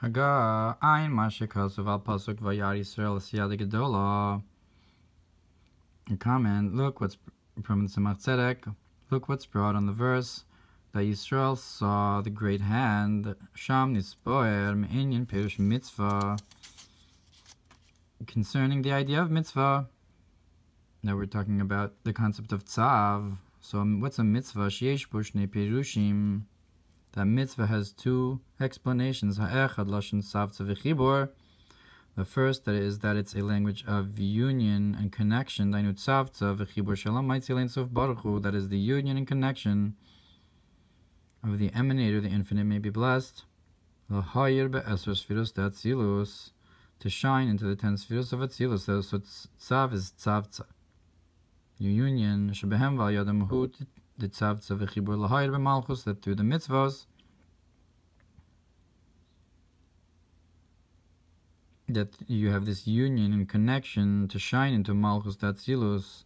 Haga ein mashikasav al pasuk vayar Yisrael siyad gedola. A comment. Look what's from the Tzemach Tzedek. Look what's brought on the verse that Yisrael saw the great hand. Sham nispoer me'inyan pirush mitzvah. Concerning the idea of mitzvah. Now we're talking about the concept of Tzav. So what's a mitzvah? Sheyesh bo shnei pirushim. That mitzvah has two explanations. Ha'echad lashon tzav v'chibur. The first, that is that it's a language of union and connection. Dainu tzav v'chibur shalom ma'itzi lein sof baruch hu. That is the union and connection of the emanator, the infinite may be blessed. L'hayir be'esr sfiros de'atzilus. To shine into the 10 spheres of atzilus. So tzav is tzavtza. Union shebehem v'al yadam hu. The Tzav v'chibur l'hayir b'malchus, that through the mitzvahs that you have this union and connection to shine into malchus d'atzilus,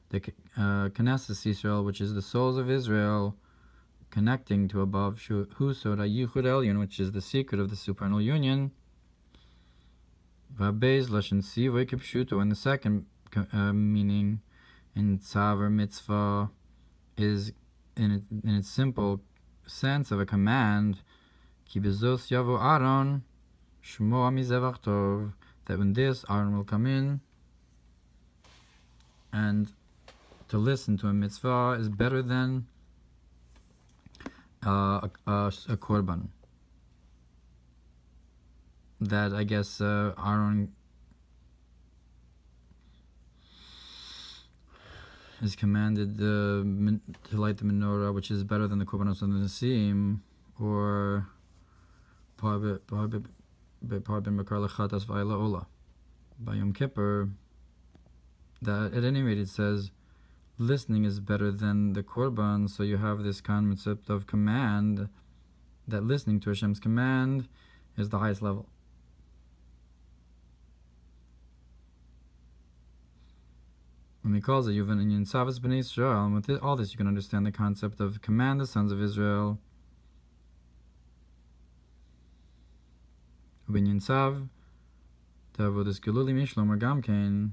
the Knesset Yisrael, which is the souls of Israel, connecting to above hu sod ha'yichud elyon, which is the secret of the supernal union. V'abeis lashon sivoy kipshuto, and the second meaning in tzav or mitzvah is in its simple sense of a command, ki bezos yavo Aaron shmo mizevach tov, that when this Aaron will come in, and to listen to a mitzvah is better than a Korbani. That I guess Aaron is commanded to light the menorah, which is better than the korbanos on the Nesim, or by Yom Kippur. That at any rate it says listening is better than the korban, so you have this concept of command, that listening to Hashem's command is the highest level. When he calls it Yuvan in Tzav Bnei Yisrael, and with all this you can understand the concept of command the sons of Israel. Ubinyan Tzav, Tavodas Geluli Mishlomer Gamkein,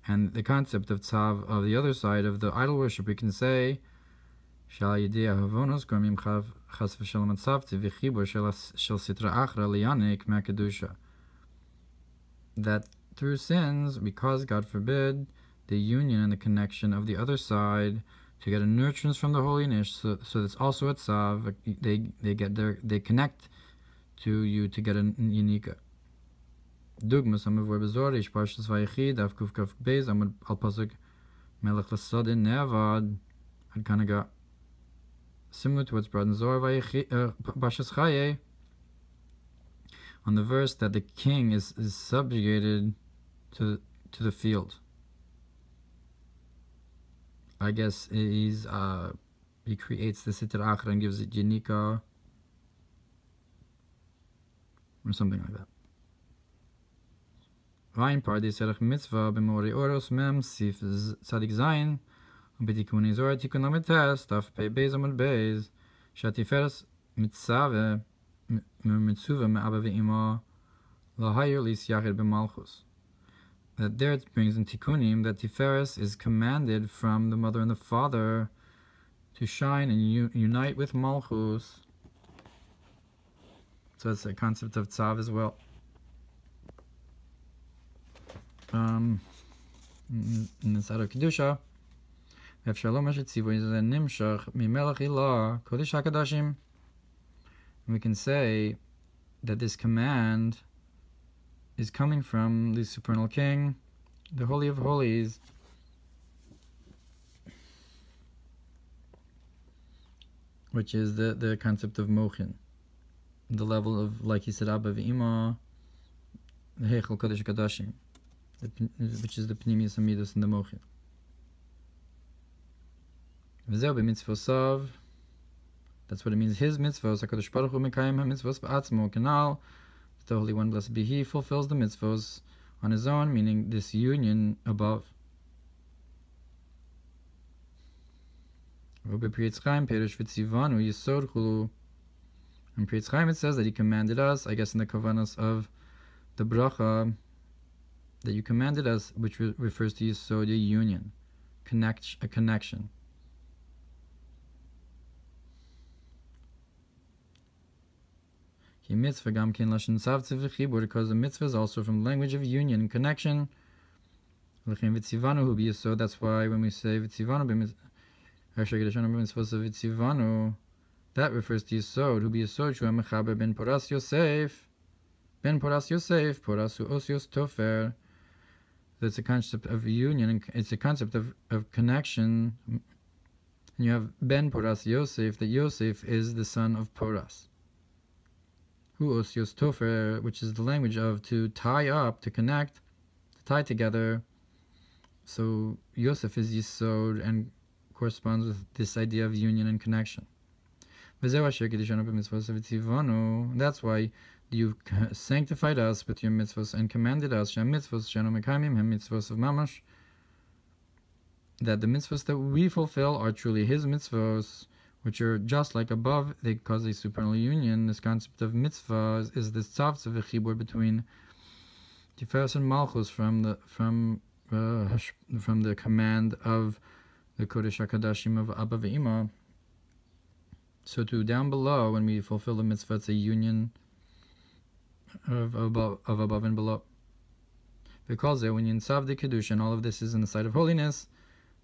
and the concept of Tzav of the other side of the idol worship, we can say Shal Yidei Havonos Gormim Chas V'Shalom Tzavti V'Chibur Shel Sitra Achra Liyanik Me'Kedusha. That through sins, because God forbid, the union and the connection of the other side to get a nurturance from the holiness, so it's also a tzav. They connect to you to get a unika. Dugma some of where bezorish Parshas Vayechid Av Kuf Kaf Beis Amud Al Pasuk Melech L'Sadin Ne'avad had kind of got similar to what's brought in Zohar Vayechid Parshas Chaye, on the verse that the king is subjugated to the field. I guess he creates the Sitra Achra and gives it Yanika or something like that. Vayin Pardi Serach Mitzvah B'mori Oros Mem Sif Tzadik Zayin B'tikun Izor Tikun Amites Taf Pei Beis Amud Beis Shatiferes Mitzave Mitzuva Me'aba Ve'ima L'hayir Lis Yachid B'malchus. That there it brings in Tikkunim that Tiferes is commanded from the mother and the father to shine and unite with Malchus. So it's a concept of Tzav as well. In the side of Kedusha, we can say that this command is coming from the supernal king, the Holy of Holies, which is the concept of Mochin, the level of, like he said, Abba V'Ima, the Heichel Kodesh Kadashim, which is the Pnimius Amidus and the Mochin. V'zeu b'mitzvosav, that's what it means. His mitzvos, HaKadosh Baruch Hu Mekayim HaMitzvos B'atzmo, Kanal, the Holy One, blessed be He, fulfills the mitzvos on His own, meaning this union above. In Prietz Chaim it says that he commanded us, I guess in the Kavanos of the Bracha, that you commanded us, which refers to Yisod, a union, a connection. Because the mitzvah is also from the language of union and connection. That's why when we say Vitzivanu, that refers to Yisod, who be Yisod, Shu HaMechaber ben Poras Yosef, Porasu Osios Tofer. That's a concept of union, and it's a concept of connection. And you have Ben Poras Yosef, that Yosef is the son of Poras. Hu Osios Tofer, which is the language of to tie up, to connect, to tie together. So Yosef is Yisod and corresponds with this idea of union and connection. That's why you sanctified us with your mitzvahs and commanded us mitzvahs of Mamash, that the mitzvahs that we fulfill are truly His mitzvahs, which are just like above. They cause a supernal union. This concept of mitzvahs is this Tzav Chibur between Tiferes and Malchus from the command of the Kodesh HaKadashim of Abba Ve'ima. So too, down below, when we fulfill the mitzvah, it's a union of above and below. Because when you Tzav the Kedusha, and all of this is in the sight of holiness,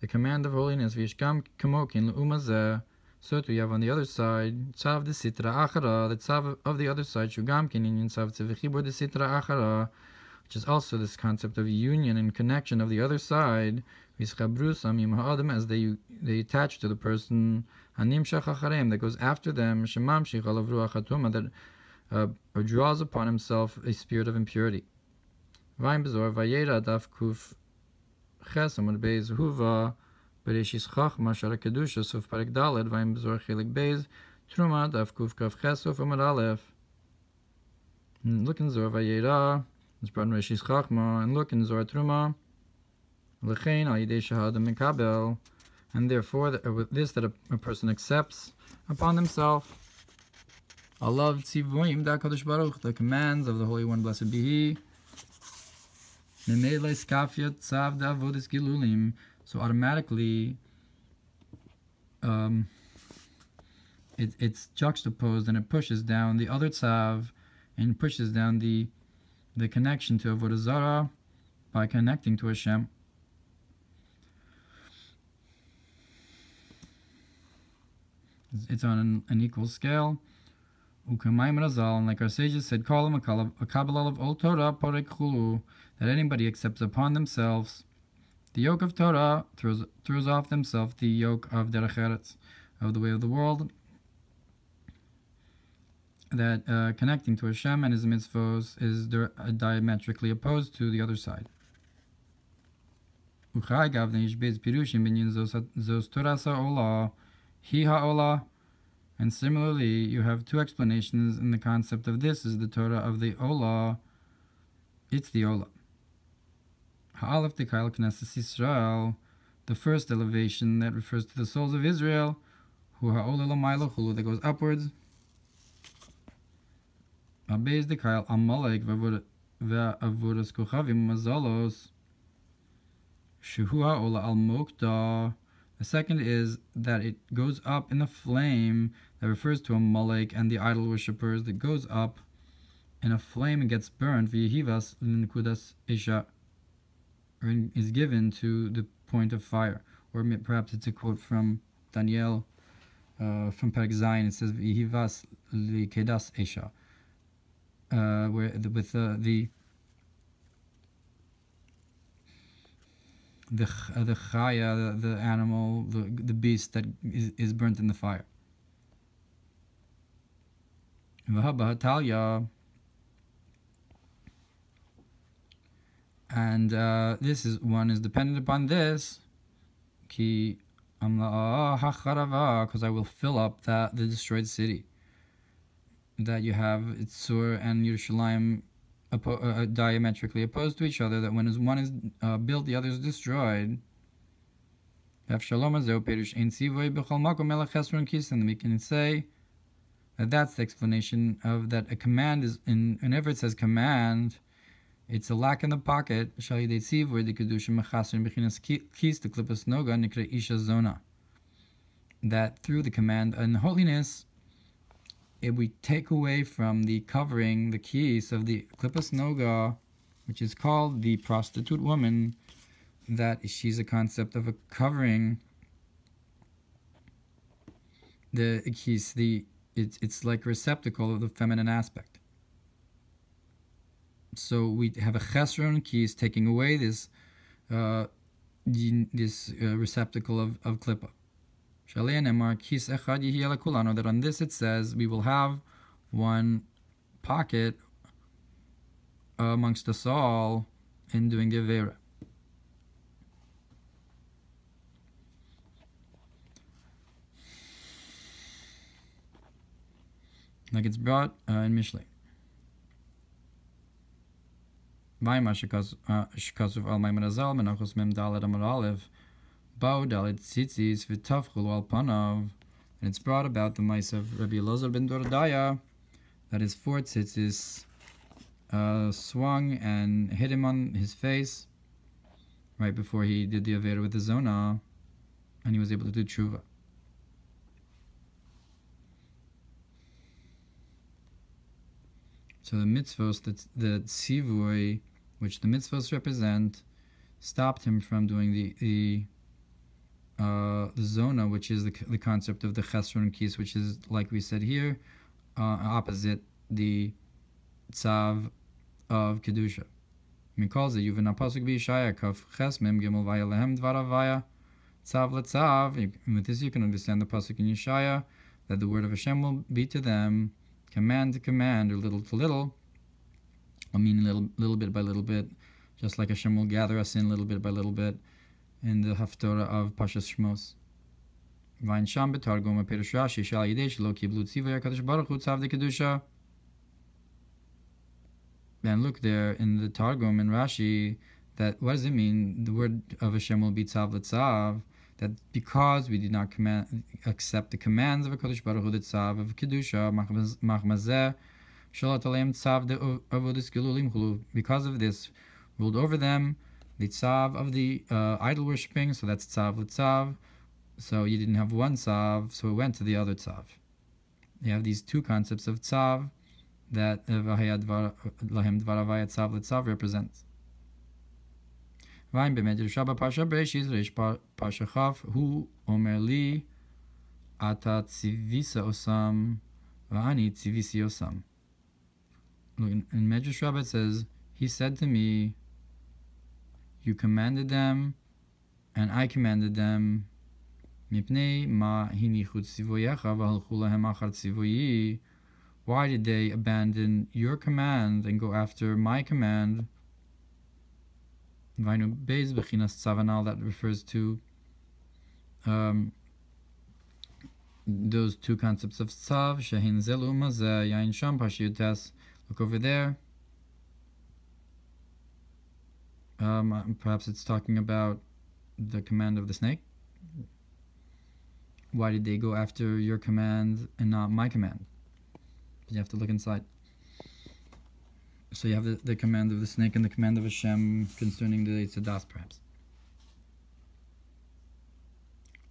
the command of holiness, V'yishkam Kamokin L'umazeh, so too you have on the other side, Tzav the Sitra Achara, the Tzav of the other side, Shugamkin in Tzav Tzevechibur the Sitra Achara, which is also this concept of union and connection of the other side, as they attach to the person, that goes after them, that draws upon himself a spirit of impurity. Look in Zohar Vayera, it's brought in Reshis Chachma, and look in Zohar Truma, and therefore with this that a person accepts upon himself the commands of the Holy One, blessed be He. So automatically it's juxtaposed and it pushes down the other tzav and pushes down the connection to Avodah Zarah by connecting to Hashem. It's on an equal scale. And like our sages said, call him a Kabbalah of Ohr Hatorah Porek Chulu, that anybody accepts upon themselves the yoke of Torah, throws off themselves the yoke of Derech Eretz, of the way of the world, that connecting to Hashem and His mitzvos is diametrically opposed to the other side. And similarly, you have two explanations in the concept of this is the Torah of the Olah. It's the Olah. Ha'alef Dekail Knesset Yisrael, the first elevation that refers to the souls of Israel, Hu Ha'olah L'mayla Chulu, that goes upwards. Ha'beis Dekail Amalek Ve'avodas Kochavim Mazalos, Shehu Ha'olah Al Mokta. The second is that it goes up in the flame that refers to a Malek and the idol worshippers, that goes up in a flame and gets burned, V'yehivas l'nekudas isha, or is given to the point of fire. Or perhaps it's a quote from Daniel, from Perek Zayin. It says V'yehivas l'kedas isha, where with the chaya, the animal, the beast that is burnt in the fire. And this is one is dependent upon this, because I will fill up the destroyed city. That you have Tzur and Yerushalayim diametrically opposed to each other, that when one is built, the other is destroyed. And we can say That's the explanation of that. A command is, whenever it says command, it's a lack in the pocket. That through the command and holiness, if we take away from the covering, the keys of the klipas noga, which is called the prostitute woman, that she's a concept of a covering. It's like a receptacle of the feminine aspect. So we have a chesron keys taking away this receptacle of klippa. That on this it says we will have one pocket amongst us all in doing the avera. Like it's brought in Mishlei. Vaima shekasuv al Mamar azal menachos mem dalet amar aleph bau dalet tzitzis v'tafchulu al panav, and it's brought about the mice of Rabbi Elazar ben Doradaya, that his 4 tzitzis swung and hit him on his face right before he did the avera with the zona, and he was able to do tshuva. So the mitzvos, the tzivui, which the mitzvos represent, stopped him from doing the zona, which is the concept of the chesron kis, which is, like we said here, opposite the tzav of kedusha. He calls it Yuvan Apasuk B'Yishaya Kaf Ches Mem Gimel Vaya Aleihem Dvarav Vaya Tzav LeTzav. With this you can understand the pasuk in Yeshaya that the word of Hashem will be to them command to command, or little to little. I mean, little bit by little bit, just like Hashem will gather us in little bit by little bit in the Haftorah of Parshas Shmos. Vayin Sham B'Targum Perush Rashi Shal Yidei Shelo Kiblu Tzivui HaKadosh Baruch Hu Tzav DeKedusha. And look there in the Targum and Rashi, that what does it mean? The word of Hashem will be Tzav LeTzav. That because we did not accept the commands of HaKadosh Baruch Hu, the Tzav of Kedusha, Machmazeh, Shalat Aleihem Tzav de Avodas Gelulim Chulu. Because of this, ruled over them the Tzav of the idol worshipping, so that's Tzav LeTzav. So you didn't have one Tzav, so it went to the other Tzav. You have these 2 concepts of Tzav that Vahayad Lahem Dvaravaya Tzav LeTzav represents. Vayin b'medr Shabbat Parsha Bereishis Reish Parsha Chaf Hu Omer Li Ata Tzivisa Osam V'ani Tzivisi Osam. Look, in Medrash Rabbah it says, he said to me, you commanded them, and I commanded them. Mipnei ma hinichu tzivoyecha v'halchu lahem achar tzivoyi. Why did they abandon your command and go after my command? Vainu beis b'chinas tzavanal, that refers to those 2 concepts of tzav. Shehin zelu mazeh yain sham pashiyutes. Look over there. Perhaps it's talking about the command of the snake. Why did they go after your command and not my command? You have to look inside. So you have the command of the snake and the command of Hashem concerning the Tzadas, perhaps.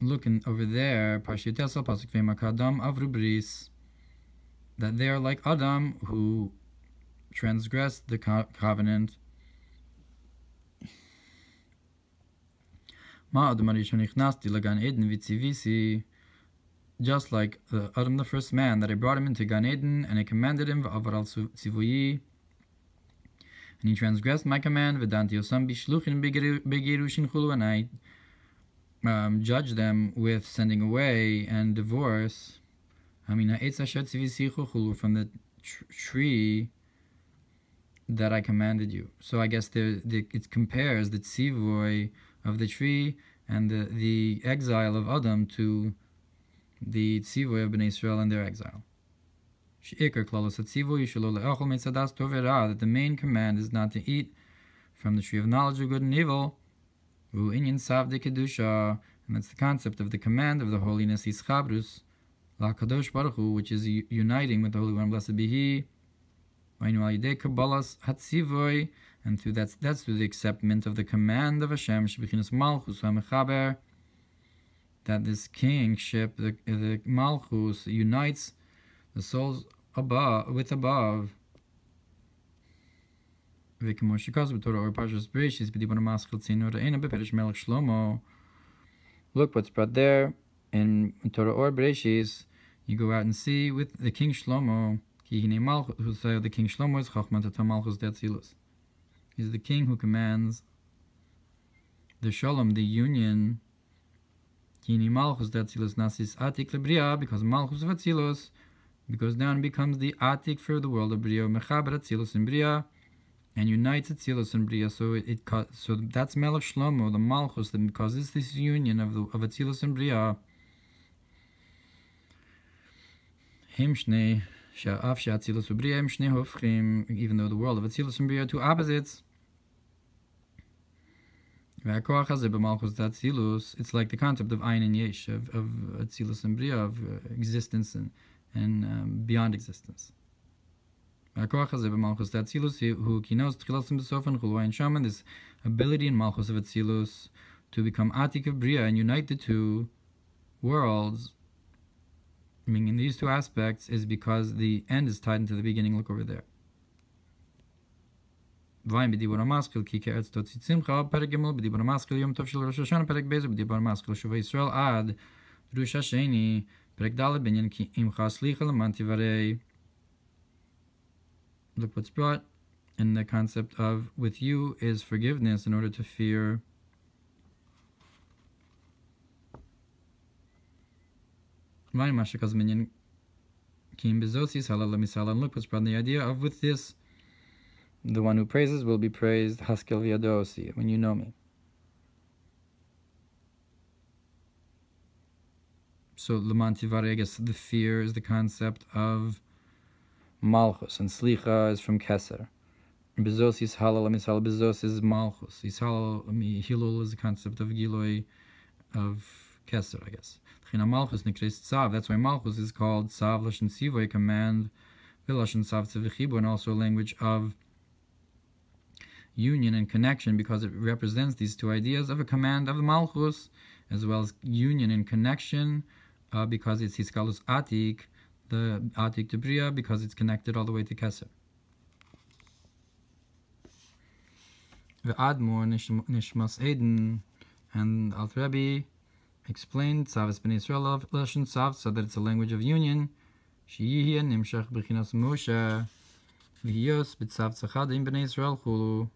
Looking over there, Pasuk Adam Avru Bris, that they are like Adam who transgressed the covenant. Just like Adam, the first man, that I brought him into Gan Eden, and I commanded him, and he transgressed my command, and I judged them with sending away and divorce. From the tree that I commanded you. So I guess it compares the tzivui of the tree and the exile of Adam to the tzivui of Bnei Yisrael and their exile. That the main command is not to eat from the tree of knowledge of good and evil, and that's the concept of the command of the holiness, Ischabrus, Kadosh Baruch Hu, which is uniting with the Holy One, blessed be He. And through that's through the acceptance of the command of Hashem, that this kingship, the Malchus, unites the souls above with above. Look what's brought there in Torah Ohr Bereshis. You go out and see with the King Shlomo. The King Shlomo is Chachmat Malchus Detzilus. He's the king who commands the Shalom, the union. Kini Malchus Detzilus Nasis Atik Lebria, because Malchus of Atzilus, because down becomes the Atik for the world of Bria, Mechaber Atzilus and Bria, and unites Atzilus and Bria. So that's Melech Shlomo, the Malchus, that causes this union of Atzilus and Bria. Himshnei. Even though the world of Atzilus and Bria are two opposites, it's like the concept of Ein and Yesh, of Atzilus and Bria, of existence and beyond existence. This ability in Malchus of Atzilus to become Atik of Bria and unite the two worlds, meaning in these two aspects, is because the end is tied into the beginning. Look over there. Look what's brought in the concept of with you is forgiveness in order to fear. Look what's brought in the idea of with this, the one who praises will be praised, Haskel Viadosi, when you know me. So Lamantivare, I guess the fear is the concept of Malchus, and Slicha is from Keser. Bezos is Halal, Misal Bezos is Malchus. Hilul is the concept of Giloi of Keser, I guess. Malchus Nikres Tzav. That's why Malchus is called Tzav Lashon Sivoy, command, Lashon Tzav Tzevichibu, and also a language of union and connection, because it represents these two ideas of a command of the Malchus, as well as union and connection, because it's Hiskalus Atik, the Atik to Bria, because it's connected all the way to Keser. The Admor Nishmas Eden and Alt Rebbe explained Tzav is Bnei Yisrael Lashon Tzav, so that it's a language of union. Sheyihya Nimshach B'chinas Moshe V'hiyos B'Tzav Tzachadim Bnei Yisrael Chulu,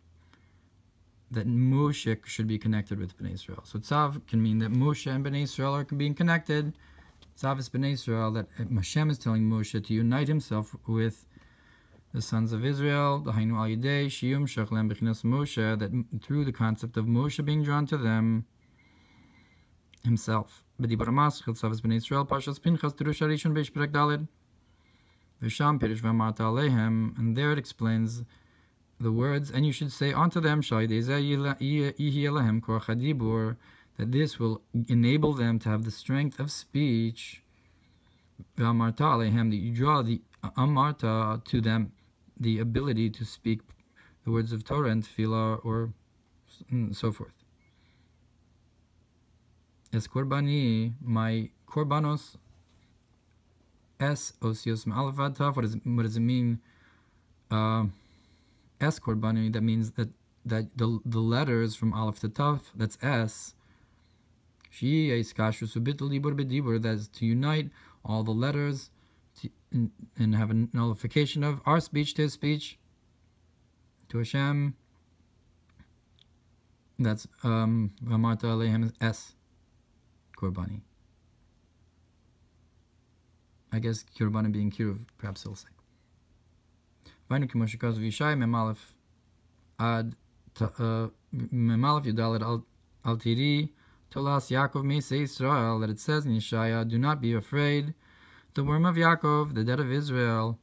that Moshe should be connected with Bnei Yisrael. So Tzav can mean that Moshe and Bnei Yisrael are being connected. Tzav is Bnei Yisrael, that Hashem is telling Moshe to unite himself with the sons of Israel, the Hainu Al Yidei Shiyum Shachlem B'chinas Moshe, that through the concept of Moshe being drawn to them himself. B'dibar Maschil Tzav is Bnei Yisrael, Parshas Pinchas, Terush Harishon Beish Perek Daled, V'sham Perish Ve'amart Aleihem, and there it explains the words, and you should say unto them, that this will enable them to have the strength of speech. Ve'amart Aleihem, that you draw the amarta to them, the ability to speak the words of Torah and tefillah, or so forth. As Korbani, my korbanos, S osios ma'alavad taf. What does it mean? S Korbani. That means that the letters from Aleph to Taf. That's S. She is kashrus ubitl dibur bedibur. That's to unite all the letters and have a nullification of our speech to his speech to Hashem. That's Vamarta Aleihem S Korbani. I guess Korbani being Kiruv, perhaps he'll say. Vainu Kimoshikaz Vishai Memalef Ad Memalef Yudalet Al Tiri Tolas Yaakov Mesa Israel, that it says in Yeshaya, do not be afraid, the worm of Yaakov, the dead of Israel,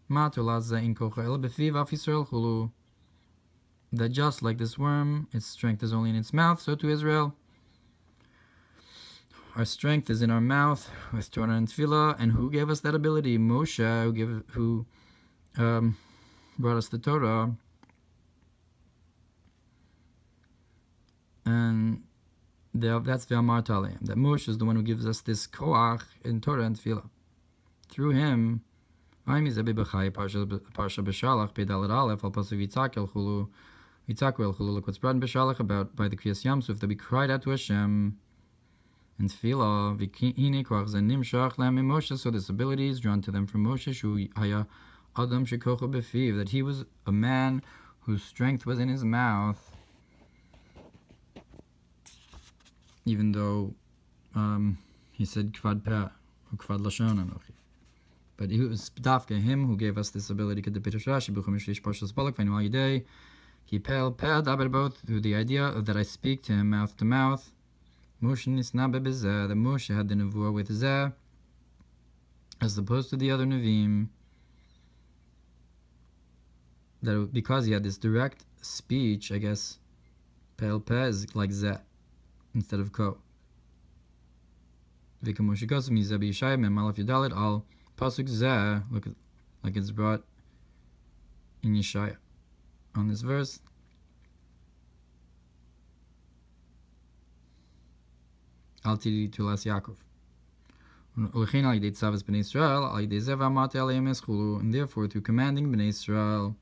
Ma Tolas Zain Kocha El Befiv Af Yisrael Chulu, that just like this worm, its strength is only in its mouth, so to Israel. Our strength is in our mouth with Torah and Tefillah. And who gave us that ability? Moshe, who brought us the Torah. And that's Ve'amart Aleihem. That Moshe is the one who gives us this koach in Torah and Tefillah. Through him, Parsha B'Shalach, Pedalet Aleph, Al Pasuk Yitzak El Chulu, look what's brought in B'Shalach about by the Kriyas Yamsuf that we cried out to Hashem. And Tefillah, V'Hine Koach Zen Nimshach Le'am Moshe, so this ability is drawn to them from Moshe, Shu Haya Adam Shekocho B'Fiv, that he was a man whose strength was in his mouth. Even though he said Kvad Peh, Kvad Lashon Anochi. But it was Dafka, him who gave us this ability, through the idea that I speak to him mouth to mouth. Moshe that Moshe had the nevuah with Zeh, as opposed to the other Nevi'im, that because he had this direct speech, I guess, Pel Peh is like Zeh instead of Ko. Vika Moshe Kosim Yizeh B'Yishayim Mem Aleph Yudalet Al Pasuk Zeh, look at, like it's brought in Yeshaya on this verse. Al Tiri Tulas Yaakov. Ulechin Al Yidei Tzav es Bnei Yisrael Al Yidei Zeh Ve'amart Aleihem Eschulu, and therefore through commanding Bnei Yisrael,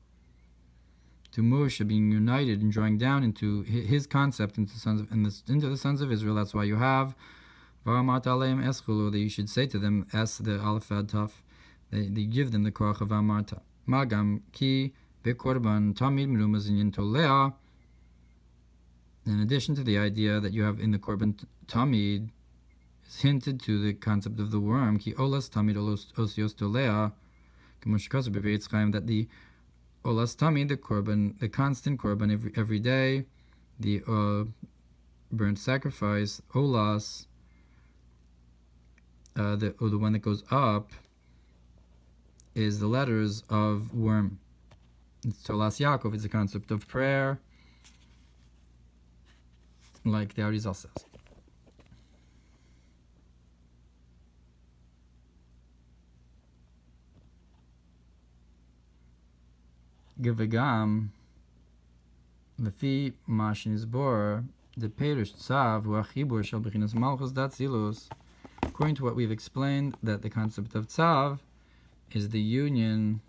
to Moshe being united and drawing down into his concept into the sons of Israel. That's why you have V'amart Aleihem Eschulu, that you should say to them, as the Aleph Ad Taf, they give them the koach of Amarta. Magam ki bekorban tamid merumaz inyan tolea. In addition to the idea that you have in the Korban Tamid, is hinted to the concept of the worm, ki olas tamid osios tolea, that the olas tamid, the Korban, the constant Korban every day, the burnt sacrifice, olas, the one that goes up, is the letters of worm. It's Tolas Yaakov, it's a concept of prayer, like the Arizal says. Gevegam, Lefi Mashin Isbor, the Perish Tzav, Huachibur Shal Bechinas Malchus Datzilus. According to what we've explained, that the concept of Tzav is the union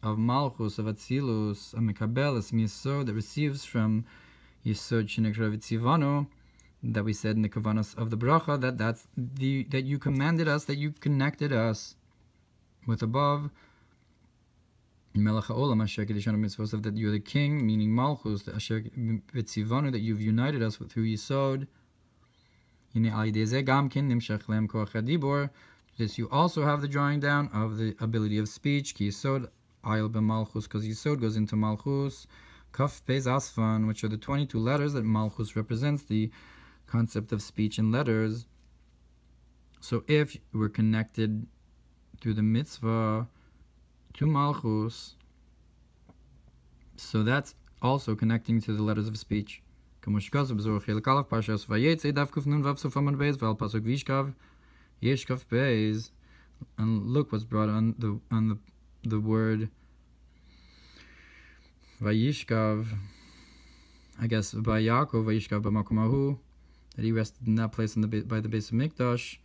of Malchus, of Atzilus, a Mekabelis, Misod, that receives from Yisod Shinekra Vitzivano, that we said in the Kavanos of the Bracha, that you commanded us, that you connected us with above, Melech HaOlam, Asher Kedishanu Mitzvos, that you're the king, meaning Malchus, the Asher Vitzivano, that you've united us with through Yisod. This you also have the drawing down of the ability of speech, ki Yisod Ayel B'Malchus, because Yisod goes into Malchus, Kaf Pez Asfan, which are the 22 letters that Malchus represents, the concept of speech and letters. So if we're connected through the mitzvah to Malchus, so that's also connecting to the letters of speech. Parshas Vayetze Daf Kuf Nun Vav Sof Amud Beis V'al Pasuk Vishkav Yeshkav Beis, and look what's brought on the word Vayishkav, I guess by Yaakov, Vayishkav B'makom Ahu, that he rested in that place by the base of Mikdash,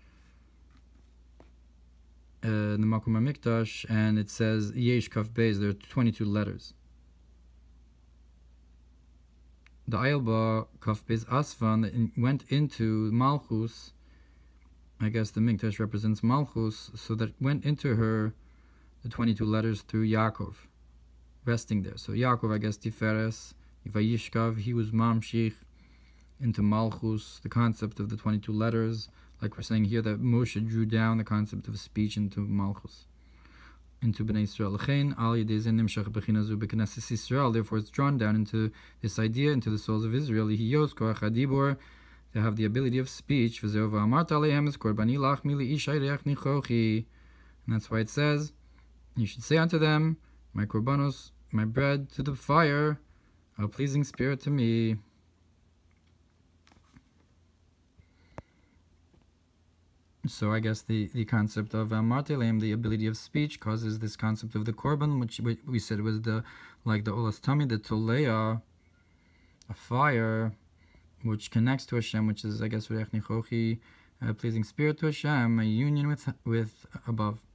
the Makom HaMikdash, and it says Yeshkav Beis. There are 22 letters. The Ayelba Kaf Beis Asvan that went into Malchus, I guess the Mikdash represents Malchus, so that went into her the 22 letters through Yaakov, resting there. So Yaakov, I guess Tiferes, Vayishkav, he was Mamshich into Malchus, the concept of the 22 letters, like we're saying here that Moshe drew down the concept of speech into Malchus, into Bnei Yisrael. Therefore it's drawn down into this idea, into the souls of Israel. They have the ability of speech. And that's why it says, you should say unto them, my korbanos, my bread to the fire, a pleasing spirit to me. So I guess the concept of ואמרת אליהם, the ability of speech, causes this concept of the Korban, which we said was the olas tummy, the toleah, a fire, which connects to Hashem, which is, I guess, a pleasing spirit to Hashem, a union with above.